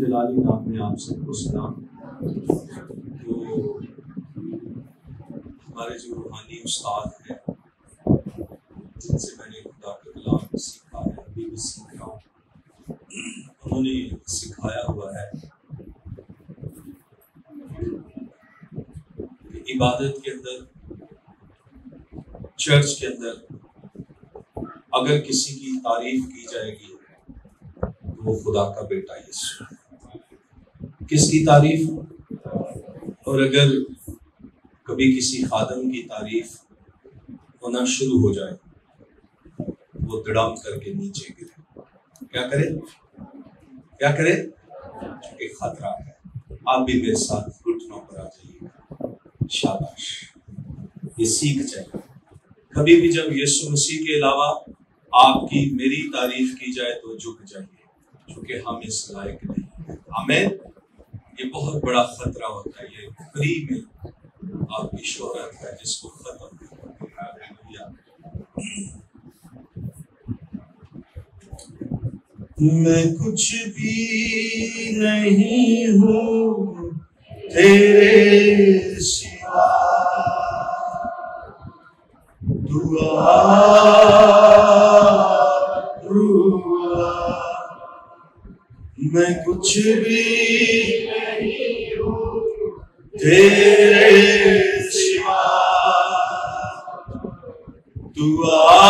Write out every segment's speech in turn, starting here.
جلالی نام میں آپ سب کو سلام۔ تو ہمارے جو روحانی استاد ہیں جن سے میں نے خدا کا کلام سیکھا ہے، ابھی بھی سیکھ رہا ہوں، انہوں نے سکھایا ہوا ہے کہ عبادت کے اندر، چرچ کے اندر اگر کسی کی تعریف کی جائے گی تو وہ خدا کا بیٹا یسوع ہے۔ کس کی تعریف؟ اور اگر کبھی کسی خادم کی تعریف ہونا شروع ہو جائے وہ دڑم کر کے نیچے گرے۔ کیا کرے؟ کیا کرے؟ ایک خطرہ ہے۔ آپ بھی میرے ساتھ گھٹنوں پر آ جائیے گا۔ شاباش، یہ سیکھ جائے۔ کبھی بھی جب یسوع مسیح کے علاوہ آپ کی میری تعریف کی جائے تو جھک جائیے، چونکہ ہم اس لائق نہیں ہیں۔ آمین۔ یہ بہت بڑا خطرہ ہوتا ہے، یہ فری میں آپ کی شہرت ہے جس کو ختم کرنا۔ میں کچھ بھی نہیں ہوں تیرے سوا، دعا میں کچھ بھی نہیں ہوں تیرے سوا، دعا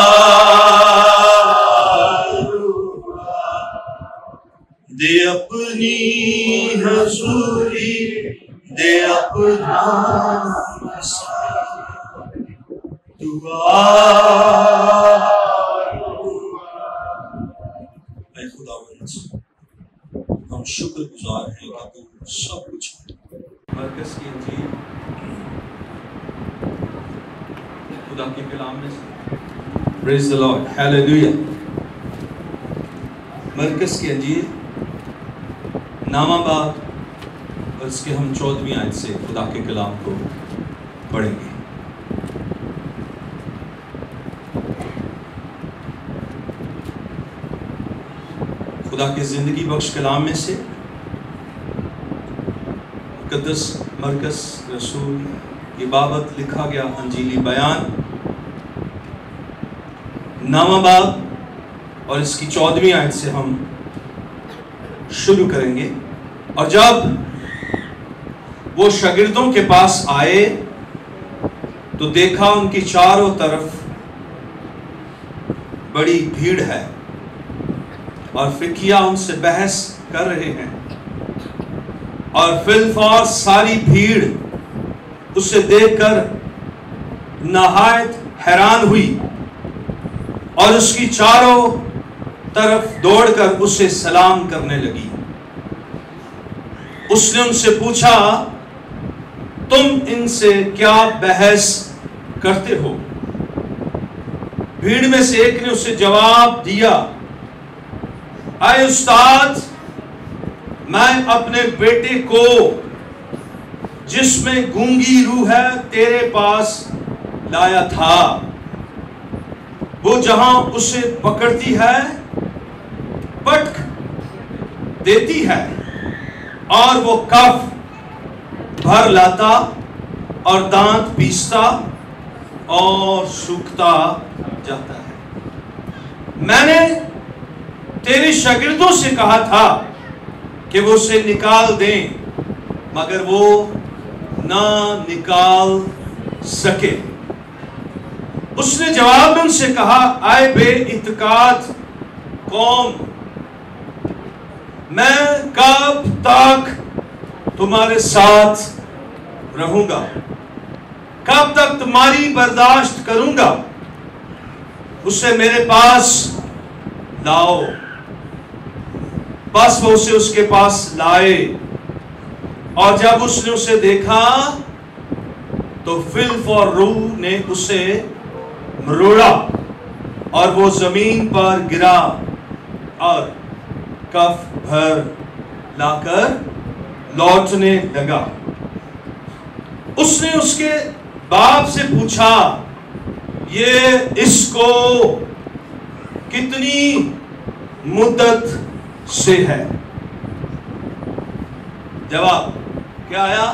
دے اپنی حضوری، دے اپنا دعا۔ اے خداوند، ہم شکر گزار ہیں کہ تو سب کچھ ہے۔ مرکز کی انجیل خدا کے کلام میں سے، پریز دی لارڈ، ہیلیلویا۔ مرکز کی انجیل نامہ باب اور اس کے ہم 14ویں آیت سے خدا کے کلام کو پڑھیں گے۔ خدا کے زندگی بخش کلام میں سے مقدس مرکز رسول کی بابت لکھا گیا انجیلی بیان نامہ باب اور اس کی 14ویں آیت سے ہم شروع کریں گے۔ اور جب وہ شاگردوں کے پاس آئے تو دیکھا ان کی چاروں طرف بڑی بھیڑ ہے اور فقیہ ان سے بحث کر رہے ہیں، اور فی الفور ساری بھیڑ اسے دیکھ کر نہایت حیران ہوئی اور اس کی چاروں طرف دوڑ کر اسے سلام کرنے لگی۔ اس نے ان سے پوچھا، تم ان سے کیا بحث کرتے ہو؟ بھیڑ میں سے ایک نے اسے جواب دیا، اے استاد، میں اپنے بیٹے کو جس میں گونگی روح ہے تیرے پاس لایا تھا۔ وہ جہاں اسے پکڑتی ہے پٹک دیتی ہے اور وہ کف بھر لاتا اور دانت پیستا اور سوکھتا جاتا ہے۔ میں نے تیرے شاگردوں سے کہا تھا کہ وہ اسے نکال دیں، مگر وہ نہ نکال سکے۔ اس نے جواب میں ان سے کہا، اے بے اعتقاد قوم، میں کب تک تمہارے ساتھ رہوں گا؟ کب تک تمہاری برداشت کروں گا؟ اسے میرے پاس لاؤ۔ بس وہ اسے اس کے پاس لائے، اور جب اس نے اسے دیکھا تو فی الفور روح نے اسے مروڑا اور وہ زمین پر گرا اور کف بھر لا کر لوٹنے لگا۔ اس نے اس کے باپ سے پوچھا، یہ اس کو کتنی مدت سے ہے؟ جواب کیا آیا؟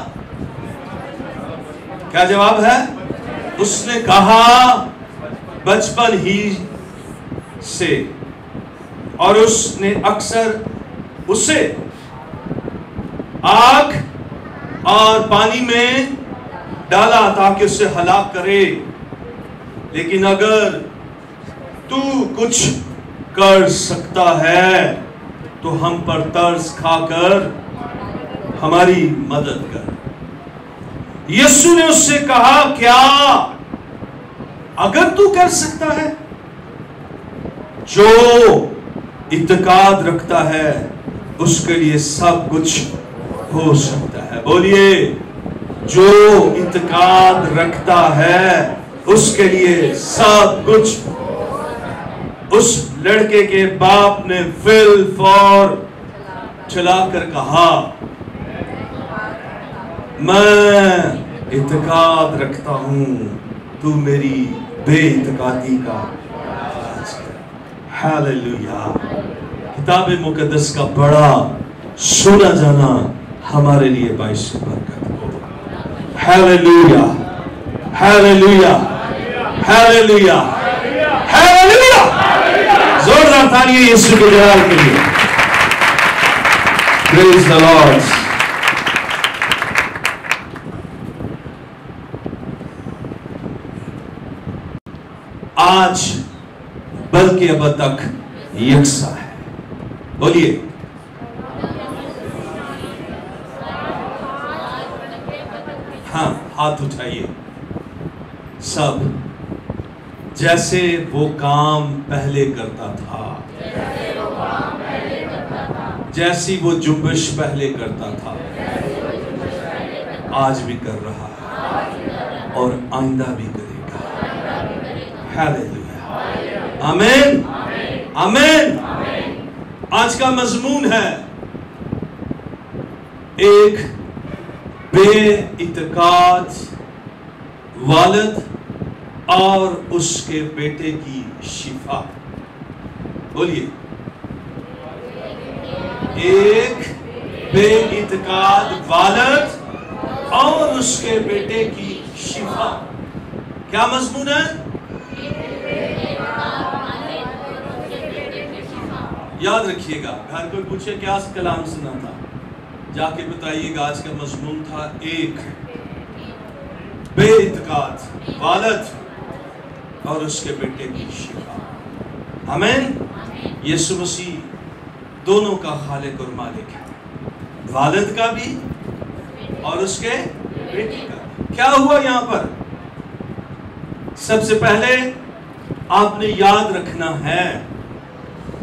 کیا جواب ہے؟ اس نے کہا بچپن ہی سے، اور اس نے اکثر اسے آگ اور پانی میں ڈالا تاکہ اسے ہلاک کرے، لیکن اگر تو کچھ کر سکتا ہے تو ہم پر ترس کھا کر ہماری مدد کر۔ یسوع نے اس سے کہا کیا اگر تو کر سکتا ہے؟ جو اعتقاد رکھتا ہے اس کے لیے سب کچھ ہو سکتا ہے۔ بولیے، جو اعتقاد رکھتا ہے اس کے لیے سب کچھ۔ اس لڑکے کے باپ نے فل فور چلا کر کہا میں اعتقاد رکھتا ہوں، تو میری بے اعتقادی کا علاج کر۔ ہاللویا۔ کتاب مقدس کا بڑا سنا جانا ہمارے لیے باعث برکت ہو۔ Hallelujah, hallelujah, hallelujah, hallelujah. زوردار تالیاں یسوع کے جلال کے لیے۔ Praise the Lord. آج بلکہ اب تک یکساں ہے۔ بولیے، ہاں، ہاتھ اٹھائیے سب۔ جیسے وہ کام پہلے کرتا تھا، جیسی وہ جنبش پہلے کرتا تھا، آج بھی کر رہا ہے اور آئندہ بھی کرے گا۔ ہاللویا، آمین، آمین۔ آج کا مضمون ہے ایک بے اعتقاد والد اور اس کے بیٹے کی شفا۔ بولیے، ایک بے اعتقاد والد اور اس کے بیٹے کی شفا۔ کیا مضمون ہے؟ یاد رکھیے گا، گھر کوئی پوچھے کیا کلام سنا تھا، جا کے بتائیے گا آج کا مضمون تھا ایک بے اعتقاد والد اور اس کے بیٹے کی شفا۔ آمین۔ یسوع مسیح دونوں کا خالق اور مالک ہے، والد کا بھی اور اس کے بیٹے کا بھی۔ کیا ہوا یہاں پر؟ سب سے پہلے آپ نے یاد رکھنا ہے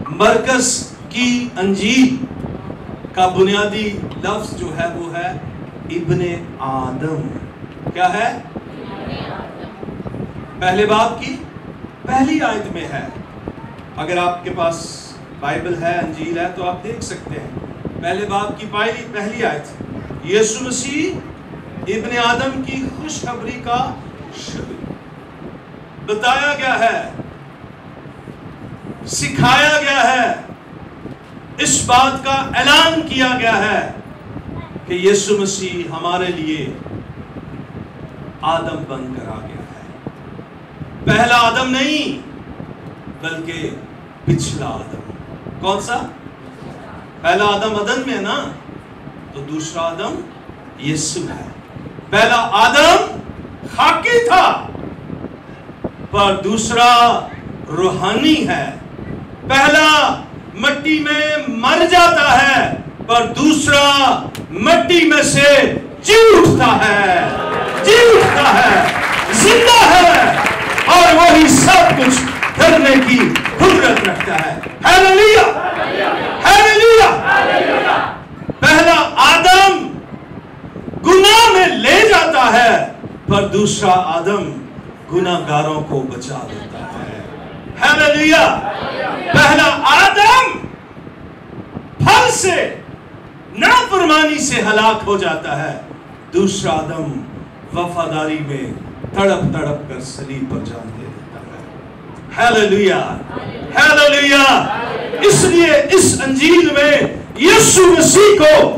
مرکز کی انجیل کا بنیادی لفظ جو ہے وہ ہے ابن آدم۔ کیا ہے؟ پہلے باب کی پہلی آیت میں ہے۔ اگر آپ کے پاس بائبل ہے، انجیل ہے، تو آپ دیکھ سکتے ہیں پہلے باب کی پہلی آیت۔ یسوع مسیح ابن آدم کی خوشخبری کا شروع بتایا گیا ہے، سکھایا گیا ہے، اس بات کا اعلان کیا گیا ہے کہ یسوع مسیح ہمارے لیے آدم بن کر آ گیا ہے۔ پہلا آدم نہیں بلکہ پچھلا آدم۔ کون سا؟ پہلا آدم عدن میں ہے نا، تو دوسرا آدم یسوع ہے۔ پہلا آدم خاکی تھا پر دوسرا روحانی ہے۔ پہلا مٹی میں مر جاتا ہے پر دوسرا مٹی میں سے جی اٹھتا ہے، جی اٹھتا ہے، زندہ ہے، اور وہی سب کچھ کرنے کی قدرت رکھتا ہے۔ Hallelujah, hallelujah. پہلا آدم گناہ میں لے جاتا ہے پر دوسرا آدم گناہگاروں کو بچا دیتا ہے۔ ہاللویا۔ پہلا آدم پھل سے، نافرمانی سے ہلاک ہو جاتا ہے، دوسرا آدم وفاداری میں تڑپ تڑپ کر صلیب پر جان دے دیتا ہے۔ Hallelujah, hallelujah. اس لیے اس انجیل میں یسوع مسیح کو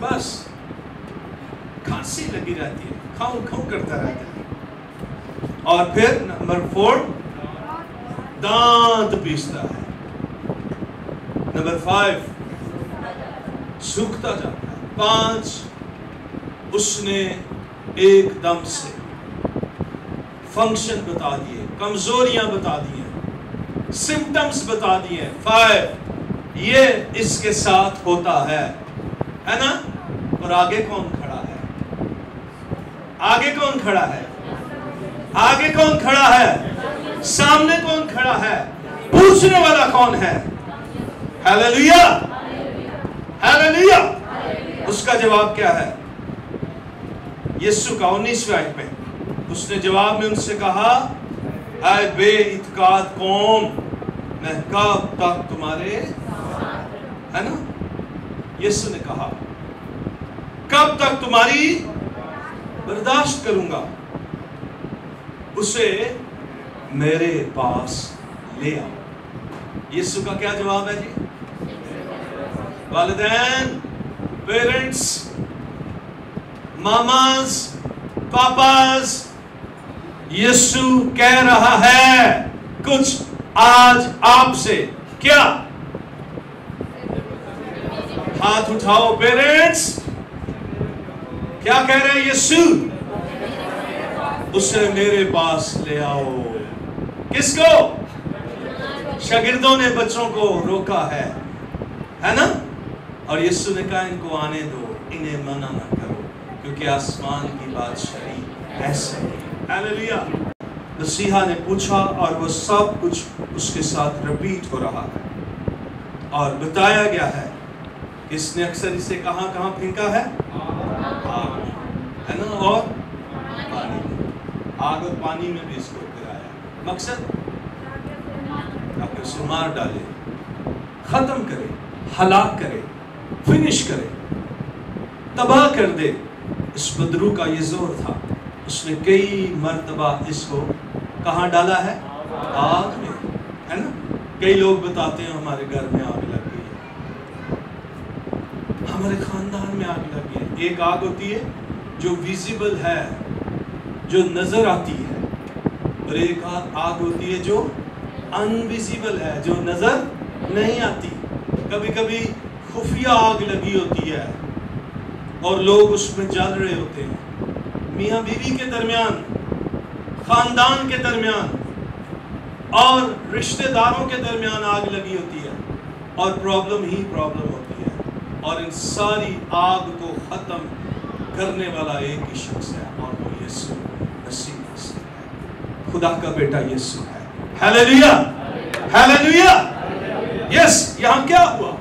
بس کھانسی لگی رہتی ہے، کھاؤں کھاؤں کرتا رہتا ہے. اور پھر نمبر 4 دانت پیستا ہے. نمبر 5 سوکھتا جاتا ہے. 5 اس نے ایک دم سے فنکشن بتا دیے، کمزوریاں بتا دیے، سمٹمز بتا دیے. 5 یہ اس کے ساتھ ہوتا ہے نا. اور آگے کون کھڑا ہے؟ آگے کون کھڑا ہے؟ آگے کون کھڑا ہے؟ سامنے کون کھڑا ہے؟ پوچھنے والا کون ہے؟ Hallelujah, hallelujah. اس کا جواب کیا ہے؟ یسوع کا 19ویں آیت میں اس نے جواب میں ان سے کہا، اے بے اعتقاد قوم، میں کب تک تمہارے، ہے نا. یسوع نے کہا کب تک تمہاری برداشت کروں گا؟ اسے میرے پاس لے آؤ. یسوع کا کیا جواب ہے جی؟ والدین، پیرنٹس، ماماز، پاپاز، یسوع کہہ رہا ہے کچھ آج آپ سے. کیا؟ ہاتھ اٹھاؤ پیرنٹس. کیا کہہ رہے ہیں یسوع؟ اسے میرے پاس لے آؤ. کس کو؟ شاگردوں نے بچوں کو روکا ہے نا. اور یسوع نے کہا ان کو آنے دو، انہیں منع نہ کرو، کیونکہ آسمان کی بادشاہی ایسے ہے. ہیلیلویا. مسیحا نے پوچھا اور وہ سب کچھ اس کے ساتھ رپیٹ ہو رہا ہے. اور بتایا گیا ہے کہ اس نے اکثر اسے کہاں کہاں پھینکا ہے؟ آگ میں، ہے نا، اور پانی میں. آگ اور پانی میں بھی اس کو گرایا. مقصد تاکہ اسے مار ڈالے، ختم کرے، ہلاک کرے، فنش کرے، تباہ کر دے. اس بدرو کا یہ زور تھا. اس نے کئی مرتبہ اس کو کہاں ڈالا ہے؟ آگ میں، ہے نا. کئی لوگ بتاتے ہیں ہمارے گھر میں آگ لگ گئی ہے، ہمارے خاندان میں آگ لگ گئی ہے. ایک آگ ہوتی ہے جو ویزیبل ہے، جو نظر آتی ہے، اور ایک آگ ہوتی ہے جو انویزیبل ہے، جو نظر نہیں آتی. کبھی کبھی خفیہ آگ لگی ہوتی ہے اور لوگ اس میں جل رہے ہوتے ہیں. میاں بیوی کے درمیان، خاندان کے درمیان اور رشتہ داروں کے درمیان آگ لگی ہوتی ہے اور پرابلم ہی پرابلم ہوتی ہے. اور ان ساری آگ کو ختم کرنے والا ایک ہی شخص ہے اور وہ یسوع مسیح ہے، خدا کا بیٹا یسوع ہے. Hallelujah, hallelujah. یس. یہاں کیا ہوا؟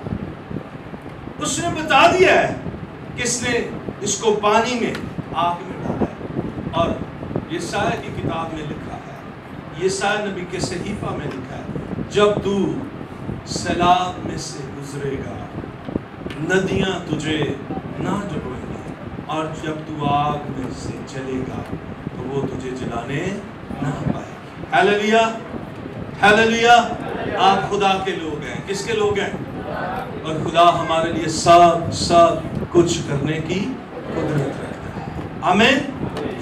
اس نے بتا دیا ہے کہ اس نے اس کو پانی میں، آگ میں ڈالا ہے. اور یسایہ کی کتاب میں لکھا ہے، یسایہ نبی کے صحیفہ میں لکھا ہے، جب تو سیلاب میں سے گزرے گا ندیاں تجھے نہ ڈبوئیں گی، اور جب تو آگ میں سے چلے گا تو وہ تجھے جلانے نہ پائے گی. Hallelujah, hallelujah. آپ خدا کے لوگ ہیں. کس کے لوگ ہیں؟ اور خدا ہمارے لیے سب کچھ کرنے کی قدرت رکھتا ہے. آمین.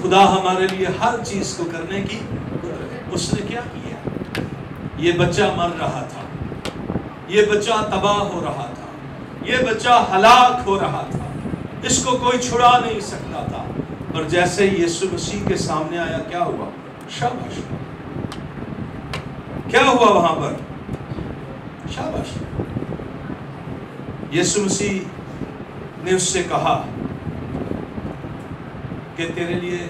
خدا ہمارے لیے ہر چیز کو کرنے کی قدرت. اس نے کیا کیا؟ یہ بچہ مر رہا تھا، یہ بچہ تباہ ہو رہا تھا، یہ بچہ ہلاک ہو رہا تھا، اس کو کوئی چھڑا نہیں سکتا تھا. اور جیسے ہی یسوع مسیح کے سامنے آیا، کیا ہوا؟ شاباش. کیا ہوا وہاں پر؟ شاباش. یسوع مسیح نے اس سے کہا کہ تیرے لیے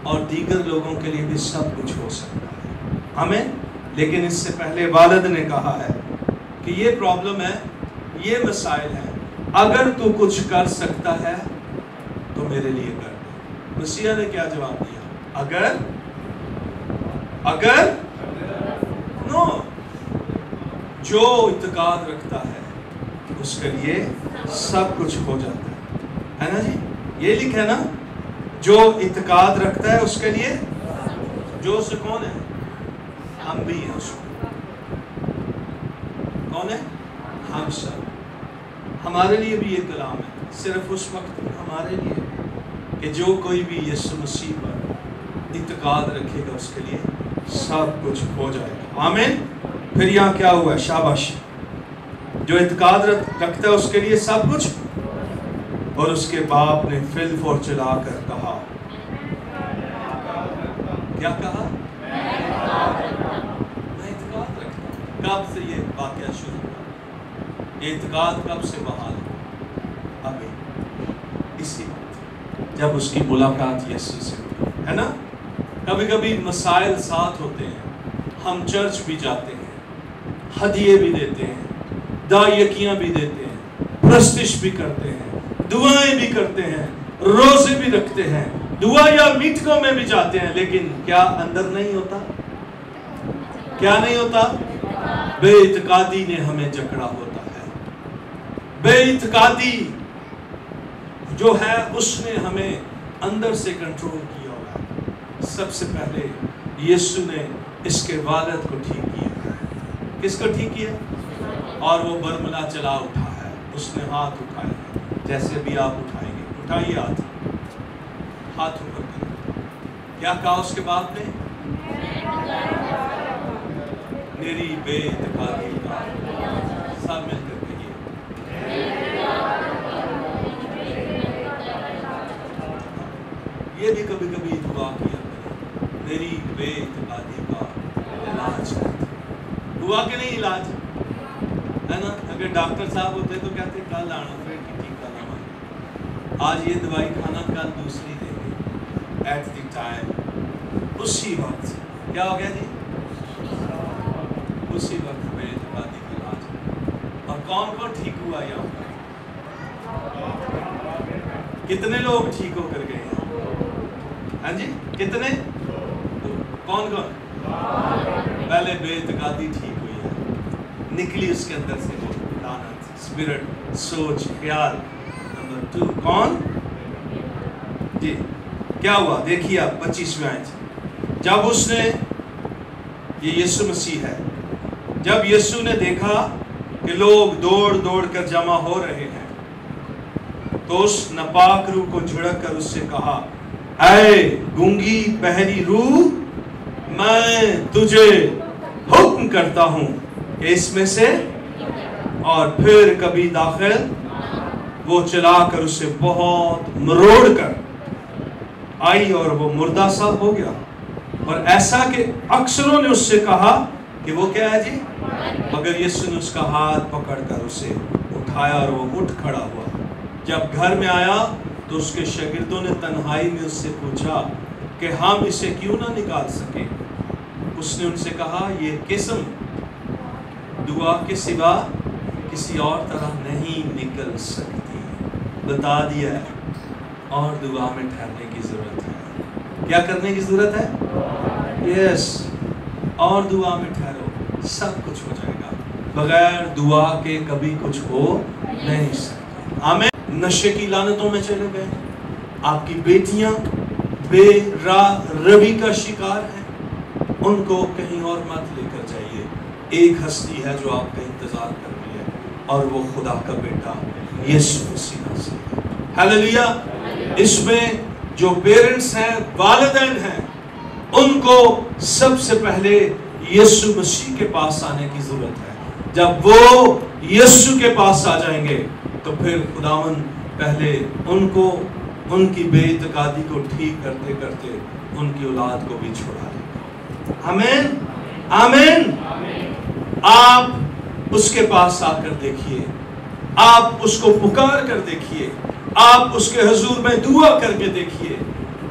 اور دیگر لوگوں کے لیے بھی سب کچھ ہو سکتا ہے. ہمیں لیکن اس سے پہلے والد نے کہا ہے کہ یہ پرابلم ہے، یہ مسائل ہیں، اگر تو کچھ کر سکتا ہے تو میرے لیے کر دے. مسیح نے کیا جواب دیا؟ اگر نو. جو اعتقاد رکھتا ہے اس کے لیے سب کچھ ہو جاتا ہے نا جی. یہ لکھا ہے نا، جو اعتقاد رکھتا ہے اس کے لیے. جو سے کون ہے؟ ہم بھی ہیں. اس کو کون ہے؟ ہم سب. ہمارے لیے بھی یہ کلام ہے. صرف اس وقت ہمارے لیے کہ جو کوئی بھی یسوع مسیح پر اعتقاد رکھے گا اس کے لیے سب کچھ ہو جائے گا. آمین. پھر یہاں کیا ہوا ہے؟ شاباش. جو اعتقاد رکھتا ہے اس کے لیے سب کچھ. اور اس کے باپ نے فل فور چلا کر کہا، کیا کہا؟ میں اعتقاد رکھتا ہوں. کب سے یہ واقعہ شروع ہوا؟ یہ اعتقاد کب سے بحال ہوا؟ ابھی اسی وقت جب اس کی ملاقات یسوع سے ہوئی ہے نا. کبھی کبھی مسائل ساتھ ہوتے ہیں، ہم چرچ بھی جاتے ہیں، ہدیے بھی دیتے ہیں، دائیکیاں بھی دیتے ہیں، پرستش بھی کرتے ہیں، دعائیں بھی کرتے ہیں، روزے بھی رکھتے ہیں، دعا یا میٹنگوں میں بھی جاتے ہیں، لیکن کیا اندر نہیں ہوتا؟ کیا نہیں ہوتا؟ بے اعتقادی نے ہمیں جکڑا ہوتا ہے. بے اعتقادی جو ہے اس نے ہمیں اندر سے کنٹرول کیا ہوا ہے. سب سے پہلے یسوع نے اس کے والد کو ٹھیک کیا. کس کو ٹھیک کیا؟ اور وہ برملا چلا اٹھا ہے. اس نے ہاتھ اٹھائے جیسے بھی آپ اٹھائیں گے. اٹھائیے ہاتھ اوپر کریں. کیا کہا اس کے باپ نے؟ میری بے اعتقادی کا. سب مل کر کہیے. یہ بھی کبھی کبھی دعا کیا کریں، میری بے اعتقادی کا علاج کرتے. ہوا کہ نہیں علاج؟ ہے نا. اگر ڈاکٹر صاحب ہوتے تو کہتے کل آنا پیٹ کی ٹیکا لگانا، آج یہ دوائی کھانا، کل دوسری دیں گے. ایٹ دی ٹائم اسی وقت کیا ہو گیا جی؟ اسی وقت بے اعتقادی کا علاج. اور کون کون ٹھیک ہوا یہاں پر؟ کتنے لوگ ٹھیک ہو کر گئے ہیں؟ ہاں جی کتنے؟ کون کون؟ پہلے بے اعتقادی ٹھیک ہوئی ہے، نکلی اس کے اندر سے وہ لعنت، اسپرٹ، سوچ، خیال. نمبر 2 کون؟ جی کیا ہوا؟ دیکھیے آپ 25ویں آیت. جب اس نے، یہ یسوع مسیح ہے، جب یسوع نے دیکھا کہ لوگ دوڑ دوڑ کر جمع ہو رہے ہیں تو اس ناپاک روح کو جھڑک کر اس سے کہا، اے گونگی بہری روح، میں تجھے حکم کرتا ہوں کہ اس میں سے اور پھر کبھی داخل. وہ چلا کر اسے بہت مروڑ کر آئی اور وہ مردہ سا ہو گیا. اور ایسا کہ اکثروں نے اس سے کہا کہ وہ کیا ہے جی؟ مگر یسوع نے اس کا ہاتھ پکڑ کر اسے اٹھایا اور وہ اٹھ کھڑا ہوا. جب گھر میں آیا تو اس کے شاگردوں نے تنہائی میں اس سے پوچھا کہ ہم اسے کیوں نہ نکال سکے. اس نے ان سے کہا، یہ قسم دعا کے سوا کسی اور طرح نہیں نکل سکتی. بتا دیا ہے. اور دعا میں ٹھہرنے کی ضرورت ہے. کیا کرنے کی ضرورت ہے؟ یس. اور دعا میں ٹھہرو، سب کچھ ہو جائے گا. بغیر دعا کے کبھی کچھ ہو نہیں سکتا. آمین. نشے کی لعنتوں میں چلے گئے، آپ کی بیٹیاں بے راہ روی کا شکار ہیں، ان کو کہیں اور مت لے کر جائیے. ایک ہستی ہے جو آپ کا انتظار کر رہی ہے، اور وہ خدا کا بیٹا یسوع مسیح ہے. ہلیلویا. اس میں جو پیرنٹس ہیں، والدین ہیں، ان کو سب سے پہلے یسوع مسیح کے پاس آنے کی ضرورت ہے. جب وہ یسوع کے پاس آ جائیں گے تو پھر خداوند پہلے ان کو، ان کی بے اعتقادی کو ٹھیک کرتے کرتے ان کی اولاد کو بھی چھوڑا لے گا. آمین آمین. آپ اس کے پاس آ کر دیکھیے، آپ اس کو پکار کر دیکھیے، آپ اس کے حضور میں دعا کر کے دیکھیے،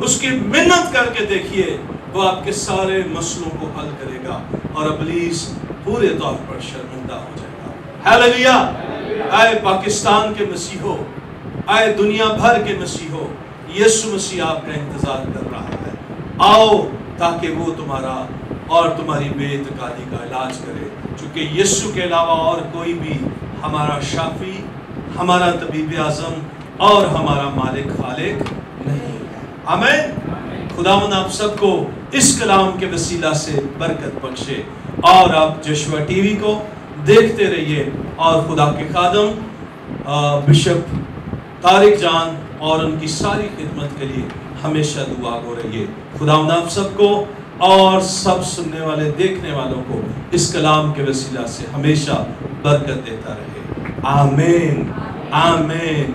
اس کی منت کر کے دیکھیے. وہ آپ کے سارے مسئلوں کو حل کرے گا اور ابلیس پورے طور پر شرمندہ ہو جائے گا. ہیلیلویا. اے پاکستان کے مسیحو، اے دنیا بھر کے مسیحو، یسوع مسیح آپ کا انتظار کر رہا ہے. آؤ تاکہ وہ تمہارا اور تمہاری بے اعتقادی کا علاج کرے. چونکہ یسوع کے علاوہ اور کوئی بھی ہمارا شافی، ہمارا طبیب اعظم اور ہمارا مالک خالق نہیں. آمین. خداوند آپ سب کو اس کلام کے وسیلہ سے برکت بخشے. اور آپ جشوا ٹی وی کو دیکھتے رہیے. اور خدا کے خادم بشپ طارق جان اور ان کی ساری خدمت کے لیے ہمیشہ دعا گو رہیے۔ خداوند آپ سب کو اور سب سننے والے دیکھنے والوں کو اس کلام کے وسیلہ سے ہمیشہ برکت دیتا رہے۔ آمین آمین۔